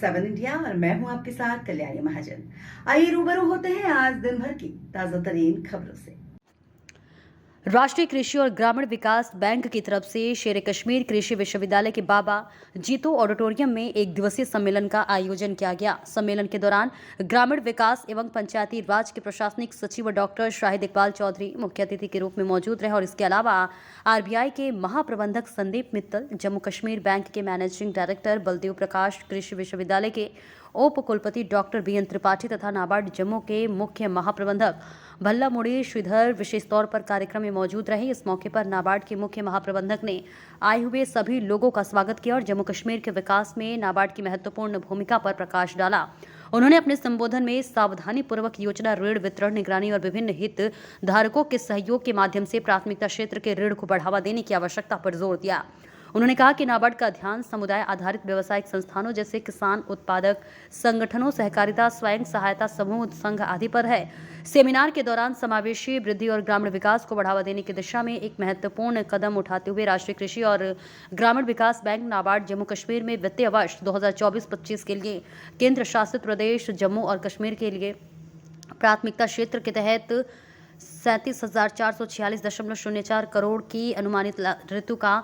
7 India और मैं हूं आपके साथ कल्याणी महाजन। आइए रूबरू होते हैं आज दिन भर की ताजा तरीन खबरों से। राष्ट्रीय कृषि और ग्रामीण विकास बैंक की तरफ से शेर कश्मीर कृषि विश्वविद्यालय के बाबा जीतो ऑडिटोरियम में एक दिवसीय सम्मेलन का आयोजन किया गया। सम्मेलन के दौरान ग्रामीण विकास एवं पंचायती राज के प्रशासनिक सचिव डॉक्टर शाहिद इकबाल चौधरी मुख्य अतिथि के रूप में मौजूद रहे और इसके अलावा आरबीआई के महाप्रबंधक संदीप मित्तल, जम्मू कश्मीर बैंक के मैनेजिंग डायरेक्टर बलदेव प्रकाश, कृषि विश्वविद्यालय के उप कुलपति डॉक्टर बीएन त्रिपाठी तथा नाबार्ड जम्मू के मुख्य महाप्रबंधक भल्ला मुड़ी श्रीधर विशेष तौर पर कार्यक्रम में मौजूद रहे। इस मौके पर नाबार्ड के मुख्य महाप्रबंधक ने आए हुए सभी लोगों का स्वागत किया और जम्मू कश्मीर के विकास में नाबार्ड की महत्वपूर्ण भूमिका पर प्रकाश डाला। उन्होंने अपने संबोधन में सावधानी पूर्वक योजना ऋण वितरण, निगरानी और विभिन्न हित धारकों के सहयोग के माध्यम से प्राथमिकता क्षेत्र के ऋण को बढ़ावा देने की आवश्यकता पर जोर दिया। उन्होंने कहा कि नाबार्ड का ध्यान समुदाय आधारित व्यावसायिक संस्थानों जैसे किसान उत्पादक संगठनों, सहकारिता, स्वयं सहायता समूह, संघ आदि पर है। सेमिनार के दौरान समावेशी वृद्धि और ग्रामीण विकास को बढ़ावा देने की दिशा में एक महत्वपूर्ण कदम उठाते हुए राष्ट्रीय कृषि और ग्रामीण विकास बैंक नाबार्ड जम्मू कश्मीर में वित्तीय वर्ष 2024-25 के लिए केंद्र शासित प्रदेश जम्मू और कश्मीर के लिए प्राथमिकता क्षेत्र के तहत 37,446.04 करोड़ की अनुमानित ऋतु का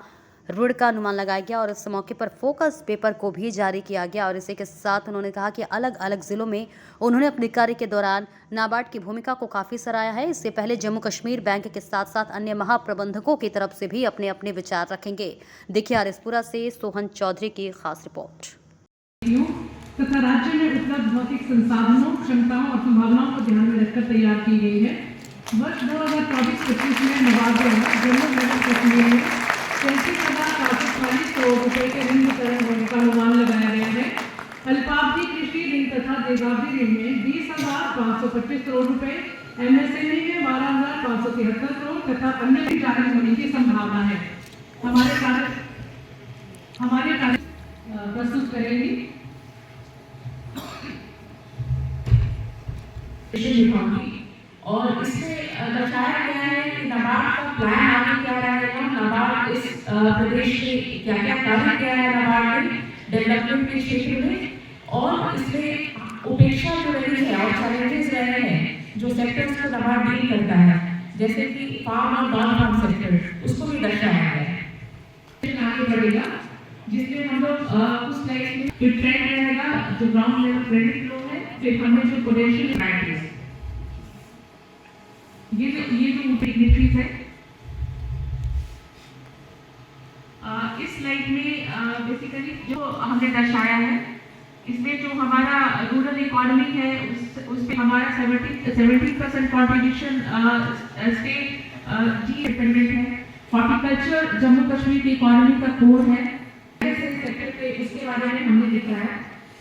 ऋण का अनुमान लगाया गया और इस मौके पर फोकस पेपर को भी जारी किया गया। और इसी के साथ उन्होंने कहा कि अलग अलग जिलों में उन्होंने अपने कार्य के दौरान नाबार्ड की भूमिका को काफी सराहा है। इससे पहले जम्मू कश्मीर बैंक के साथ साथ अन्य महाप्रबंधकों की तरफ से भी अपने अपने विचार रखेंगे। देखिए आरएसपुरा से सोहन चौधरी की खास रिपोर्ट। तथा राज्य में उपलब्ध भौतिक संसाधनों, क्षमताओं और संभावनाओं को ध्यान में रखकर तैयार की गई है। वर्ष 2024-25 में नाबार्ड द्वारा जम्मू कश्मीर में 33,440 करोड़ रुपए के ऋण वितरण होने का अनुमान लगाया गया है। अल्पावधि कृषि ऋण तथा दीर्घावधि ऋण में 20,525 करोड़ रुपए, एमएसएमई में 12,573 करोड़ तथा अन्य भी जारी होने की संभावना है। हमारे कार्य प्रस्तुत करेंगी और इसमें दर्शाया गया है कि नाबार्ड का प्लान आगे क्या रहेगा, नाबार्ड इस प्रदेश के क्या क्या कार्य किया है नाबार्ड ने डेवलपमेंट के क्षेत्र में, और इसमें उपेक्षा जो रही है और चैलेंजेस रहे हैं जो सेक्टर्स को नाबार्ड डील करता है, जैसे कि फार्म और नॉन फार्म सेक्टर, उसको भी दर्शाया गया है। आगे बढ़ेगा जिसमें हम लोग कुछ स्लाइड्स में ट्रेंड रहेगा, जो ग्राउंड लेवल क्रेडिट फ्लो है, फिर हमें जो पोटेंशियल प्रैक्टिस, ये जो डिग्निटरीज है। इस स्लाइड में बेसिकली जो हमने दर्शाया है, इसमें जो हमारा रूरल इकोनॉमी है उसमें हमारा 70% कॉन्ट्रीब्यूशन स्टेट जी डिपेंडेंट है। हॉर्टिकल्चर जम्मू कश्मीर की इकोनॉमी का कोर है। सेक्टर पे इसके बारे में हमने लिखा है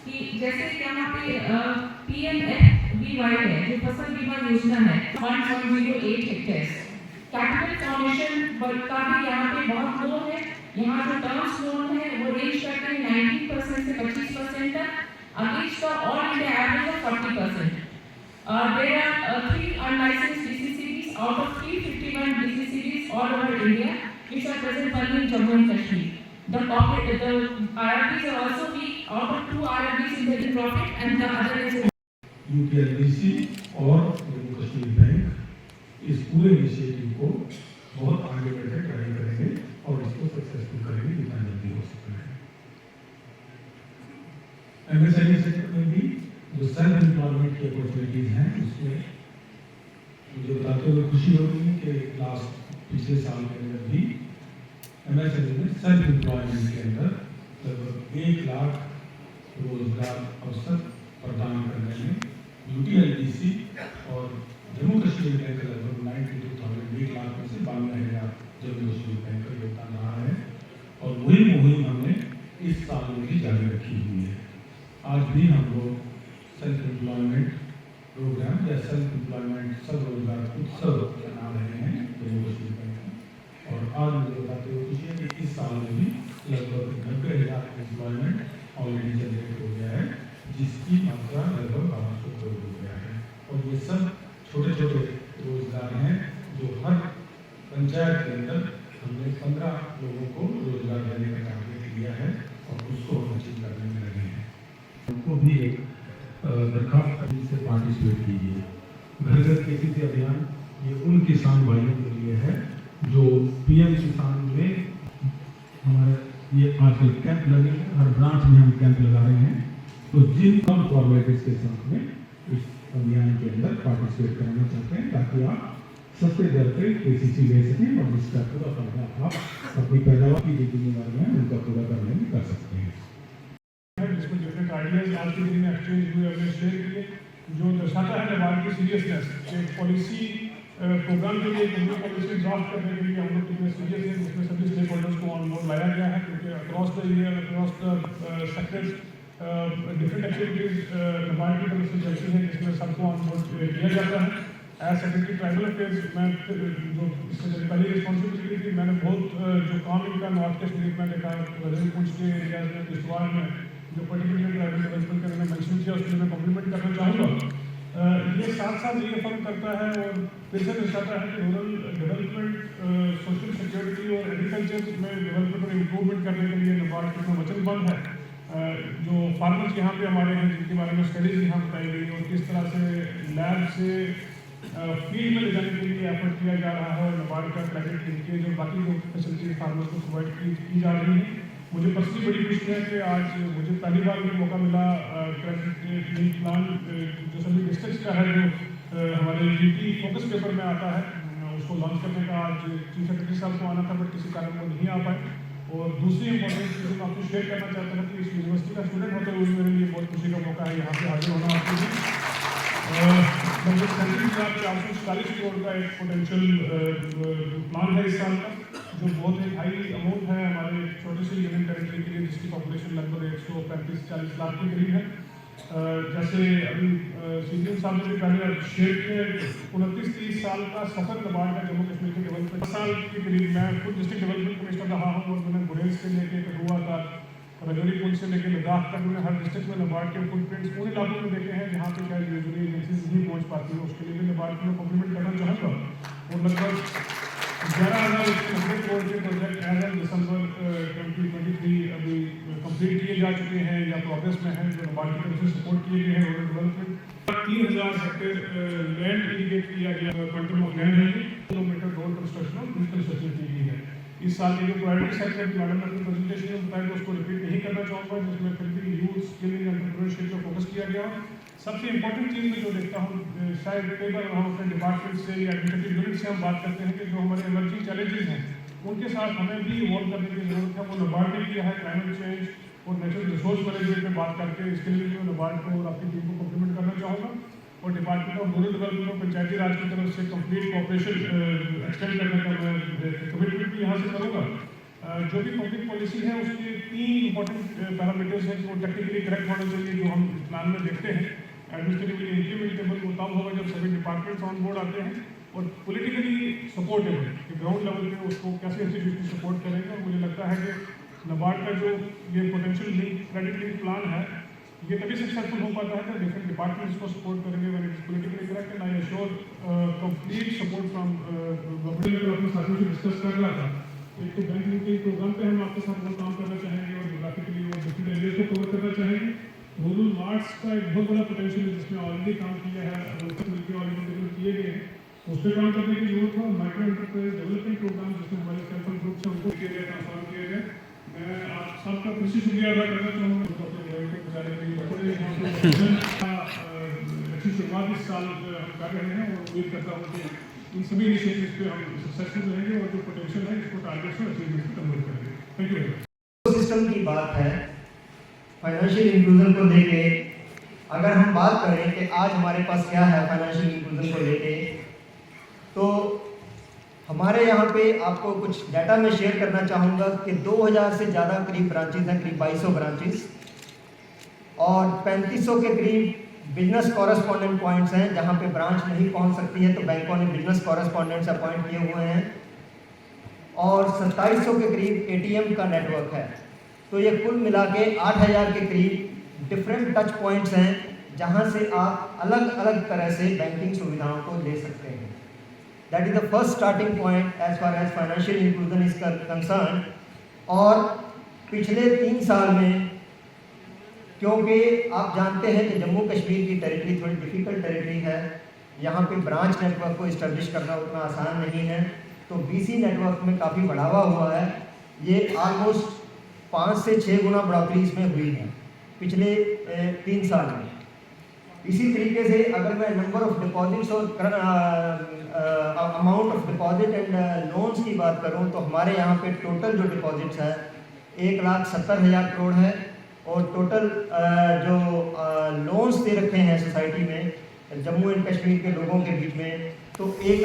कि जैसे कि यहाँ पे PMFBY है, जो फसल बीमा योजना है 1.08 हेक्टेयर। कैपिटल फॉर्मेशन का भी यहाँ पे बहुत लो है। यहाँ जो टर्म्स लोन है वो रेंज करते हैं 19% से 25% तक, against the all India average of 40%। There are 3 unlicensed DCCBs out of 351 DCCBs all over India, which are present only in Jammu and Kashmir. The RRBs are also weak. Out of 2 RRBs in the profit and the other is UPLDC और Jammu Kashmir bank इस पूरे initiative को बहुत आगे बढ़कर try करेंगे और इसको सक्सेसफुल करेंगे जितना जल्दी हो सकता है। एमएसएमई सेक्टर में भी जो सेल्फ एम्प्लॉयमेंट की अपॉर्चुनिटीज हैं, उसमें मुझे बताते हुए खुशी हो रही है कि पिछले साल के अंदर भी एमएसएमई में सेल्फ एम्प्लॉयमेंट के अंदर लगभग 1 लाख रोजगार अवसर प्रदान करने में यूटीएलडीसी और जम्मू कश्मीर बैंक का लगभग 92,000 लाख में से 92,000 जम्मू कश्मीर बैंक का योगदान रहा है। और वही मुहिम हमने इस साल में भी जारी रखी हुई है। आज भी हम लोग सेल्फ एम्प्लॉयमेंट प्रोग्राम या सेल्फ एम्प्लॉयमेंट सब रोजगार उत्सव बना रहे हैं जम्मू कश्मीर बैंक में। और आज मुझे बताते हुए खुशी है कि इस साल में भी लगभग 90,000 एम्प्लॉयमेंट ऑलरेडी जनरेट हो गया है, जिसकी मात्रा लगभग 1200 करोड़ रुपया है। और ये सब छोटे छोटे रोजगार हैं जो हर पंचायत के अंदर हमने 15 लोगों को रोजगार देने का टारगेट लिया है और उसको अचीव करने में लगे हैं। एक दरखास्त से पार्टिसिपेट कीजिए। घर घर KCC अभियान ये उन किसान भाइयों के लिए है जो PM किसान में हमारे ये आजकल कैंप लगे हैं, हर ब्रांच में हम कैंप लगा रहे हैं। तो जिन कम फॉर्मेलिटीज के साथ में इस अभियान के अंदर पार्टिसिपेट करना चाहते हैं ताकि आप सस्ते दर पे KCC ले सकें और इसका पूरा फायदा आप अपनी पैदावार की जो जिम्मेदारी है उनका पूरा करने में कर सकते हैं। जिसमें डिफरेंट आइडियाज आज के दिन में एक्सचेंज हुए, हमने शेयर किए, जो दर्शाता है नबार्ड की सीरियसनेस। एक पॉलिसी प्रोग्राम के लिए एक न्यू पॉलिसी ड्राफ्ट करने के लिए हम लोग कितने सीरियस हैं, जिसमें सभी स्टेक होल्डर्स को ऑन बोर्ड लाया गया है, क्योंकि across the year, across the sectors different activities NABARD की तरफ से चलती है, जिसमें सबको ऑन बोर्ड किया जाता है। एज सेक्रेटरी ट्राइबल अफेयर्स मैं जो इससे पहले रिस्पॉन्सिबिलिटी थी, मैंने बहुत जो काम इनका नॉर्थ ईस्ट रीजन में देखा, वजन पुंछ के एरियाज में, किश्तवाड़ में जो पर्टिकुलर ट्राइबल डेवलपमेंट का मैंने मेंशन किया, उसके लिए मैं कॉम्प्लीमेंट करना चाहूँगा। ये साथ साथ रीअफर्म करता है और फिर से दर्शाता है कि रूरल डेवलपमेंट, सोशल सिक्योरिटी और एग्रीकल्चर में डेवलपमेंट और इम्प्रूवमेंट करने के लिए नबार्ड कितना वचनबद्ध है। जो फार्मर्स यहाँ पे हमारे हैं, जिनके बारे में स्टडीज यहाँ बताई गई और किस तरह से लैब से फील्ड में ले जाने के लिए एफर्ट किया जा रहा है, और नबार्ड का क्रेडिट लिंकेज और बाकी जो फैसिलिटीज फार्मर्स को प्रोवाइड की जा रही हैं। मुझे पर्सनली बड़ी खुशी है कि आज मुझे पहली बार ये मौका मिला क्रेडिट लिंक प्लान जो सभी डिस्ट्रिक्ट्स का है, जो हमारे यूटी फोकस पेपर में आता है, उसको लॉन्च करने का आज चीफ सेक्रेटरी साहब को आना था, बट किसी कारण वो नहीं आ पाए। और दूसरी इंपॉर्टेंट चीज़ मैं आपको शेयर करना चाहता था कि इस यूनिवर्सिटी का स्टूडेंट होते हुए मेरे लिए बहुत खुशी का मौका है यहाँ पे हाजिर होना आपके लिए। लगभग 37,440 करोड़ का एक पोटेंशियल प्लान है इस साल का, जो बहुत ही हाई अमाउंट है हमारे छोटे से यूनियन टेरिटरी के लिए, जिसकी पॉपुलेशन लगभग 135-40 लाख के करीब है। जैसे अभी सीजीएम साहब ने भी पहले शेयर किया, 29-30 साल का सफर नबार्ड का जम्मू कश्मीर के डेवलपमेंट साल के करीब मैं खुद डिस्ट्रिक्ट डेवलपमेंट कमिश्नर रहा हूँ, और मैंने गुरेज से लेकर कठुआ तक, रजौरी पुल से लेकर लद्दाख तक मैंने हर डिस्ट्रिक्ट में नबार्ड के फुटप्रिंट्स पूरे इलाकों में देखे हैं जहाँ पे क्या यूजली एजेंसीज नहीं पहुँच पाती है। उसके लिए भी नबार्ड को कॉम्प्लीमेंट करना चाहूँगा। और लगभग 11,090 करोड़ के प्रोजेक्ट एज ऑफ दिसंबर 2023 अभी कंप्लीट किए जा चुके हैं या प्रोग्रेस में हैं, जो नबार्ड की तरफ से सपोर्ट किए गए हैं। Rural development 3,000 hectare land irrigate किया गया, क्वांटम ऑफ लैंड है, किलोमीटर रोड कंस्ट्रक्शन और कंस्ट्रक्शन की गई है। इस साल के जो प्रायोरिटी सेक्टर की मैडम ने अपनी प्रेजेंटेशन में बताया, तो उसको रिपीट नहीं करना चाहूँगा, जिसमें फिर भी यूथ स्किलिंग एंटरप्रेन्योरशिप पर फोकस किया गया। सबसे इंपॉर्टेंट चीज़ मैं जो देखता हूँ, शायद कई बार हम अपने डिपार्टमेंट से या एडमिनिस्ट्रेटिव यूनिट से हम बात करते हैं कि जो हमारे इमर्जिंग चैलेंजेस हैं उनके साथ हमें भी इवॉल्व करने की जरूरत है। वो नबार्ड ने किया है क्लाइमेट चेंज और नेचुरल रिसोर्स मैनेजमेंट में बात करके, इसके लिए मैं नबार्ड को और आपकी टीम को कॉम्प्लीमेंट करना चाहूँगा। और डिपार्टमेंट ऑफ रूरल डेवलपमेंट और पंचायती राज की तरफ से कंप्लीट कॉपरेशन एक्सटेंड करने का मैं कमिटमेंट भी यहाँ से करूँगा। जो भी पब्लिक पॉलिसी है उसके 3 इंपॉर्टेंट पैरामीटर्स हैं जो टेक्निकली करेक्ट होने चाहिए, जो हम प्लान में देखते हैं। एडमिनिस्ट्रेटिवली इम्प्लीमेंटेबल वो तब होगा जब सभी डिपार्टमेंट्स ऑन बोर्ड आते हैं, और पॉलिटिकली सपोर्टेबल कि ग्राउंड लेवल पे उसको कैसे इंस्टीट्यूशन सपोर्ट करेंगे। और मुझे लगता है कि नबार्ड का जो ये potential link credit link plan है, ये तभी सक्सेसफुल हो पाता है कि डिफरेंट डिपार्टमेंट्स को सपोर्ट करेंगे। When it is politically correct, and I assure complete support from government. अपने साथियों से डिस्कस कर रहा था, एक तो बैंक लिंकिंग प्रोग्राम पे हम आपके साथ बहुत काम करना चाहेंगे और जोग्राफिकली और डिफरेंट एरियाज को कवर करना चाहेंगे। रूरल मार्ट्स का एक बहुत बड़ा पोटेंशियल है जिसमें ऑलरेडी काम किया है, मिलकर ऑलरेडी किए गए हैं, उस पर काम करने की जरूरत है। माइक्रो एंटरप्राइज डेवलपमेंट प्रोग्राम जिसमें हमारे सेल्फ हेल्प ग्रुप से उनको किए गए, ट्रांसफॉर्म किए गए। मैं आप सबका फिर से शुक्रिया अदा करना चाहूँगा। अच्छी शुरुआत इस साल हम कर रहे हैं और उम्मीद करता हूँ कि इन सभी इनिशिएटिव्स पे हम सक्सेसफुल रहेंगे और जो पोटेंशियल है इसको टारगेट्स और अचीवमेंट्स में कन्वर्ट करेंगे। Thank you. सिस्टम की बात है, फाइनेंशियल इंक्लूजन को लेके अगर हम बात करें कि आज हमारे पास क्या है फाइनेंशियल इंक्लूजन को लेके, तो हमारे यहाँ पे आपको कुछ डाटा में शेयर करना चाहूँगा कि 2000 से ज़्यादा करीब ब्रांचेज हैं, करीब 2200 ब्रांचेज, और 3500 के करीब बिजनेस कॉरेस्पॉन्डेंट पॉइंट्स हैं जहाँ पे ब्रांच नहीं पहुँच सकती है, तो बैंकों ने बिजनेस कॉरेस्पॉन्डेंट्स अपॉइंट किए हुए हैं, और 2700 के करीब ATM का नेटवर्क है। तो ये कुल मिला के 8000 के करीब डिफरेंट टच पॉइंट्स हैं जहाँ से आप अलग अलग तरह से बैंकिंग सुविधाओं को ले सकते हैं। That is the first starting point as far as financial inclusion is concern. और पिछले 3 साल में क्योंकि आप जानते हैं कि जम्मू कश्मीर की टेरिटरी थोड़ी डिफ़िकल्ट टेरिटरी है, यहाँ पे ब्रांच नेटवर्क को इस्टेब्लिश करना उतना आसान नहीं है। तो बीसी नेटवर्क में काफ़ी बढ़ावा हुआ है। ये ऑलमोस्ट 5 से 6 गुना बढ़ोतरी इसमें हुई है पिछले 3 साल में। इसी तरीके से अगर मैं नंबर ऑफ डिपॉजिट्स और amount of deposit and loans की बात करूं तो हमारे यहाँ पे टोटल जो डिपॉजिट्स है 1,70,000 करोड़ है, और टोटल जो लोन्स दे रखे हैं सोसाइटी में जम्मू एंड कश्मीर के लोगों के बीच में तो 1,00,000